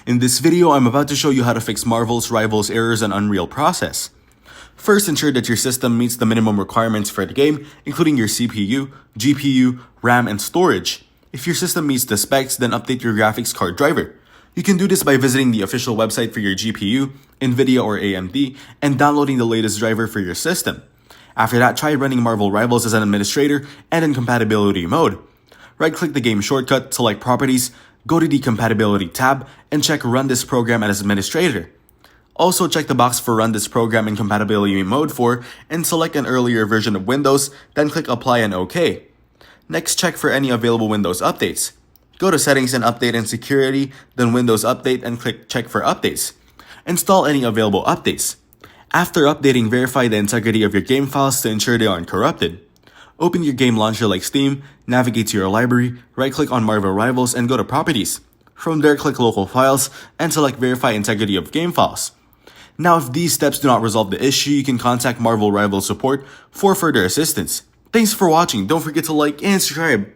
In this video, I'm about to show you how to fix Marvel's Rivals errors on Unreal process. First, ensure that your system meets the minimum requirements for the game, including your CPU, GPU, RAM, and storage. If your system meets the specs, then update your graphics card driver. You can do this by visiting the official website for your GPU, NVIDIA or AMD, and downloading the latest driver for your system. After that, try running Marvel Rivals as an administrator and in compatibility mode. Right-click the game shortcut, select Properties, go to the Compatibility tab, and check Run this program as administrator. Also, check the box for Run this program in compatibility mode for, and select an earlier version of Windows, then click Apply and OK. Next, check for any available Windows updates. Go to Settings and Update and Security, then Windows Update and click Check for Updates. Install any available updates. After updating, verify the integrity of your game files to ensure they aren't corrupted. Open your game launcher like Steam, navigate to your library, right-click on Marvel Rivals, and go to Properties. From there, click Local Files, and select Verify Integrity of Game Files. Now, if these steps do not resolve the issue, you can contact Marvel Rivals support for further assistance. Thanks for watching. Don't forget to like and subscribe.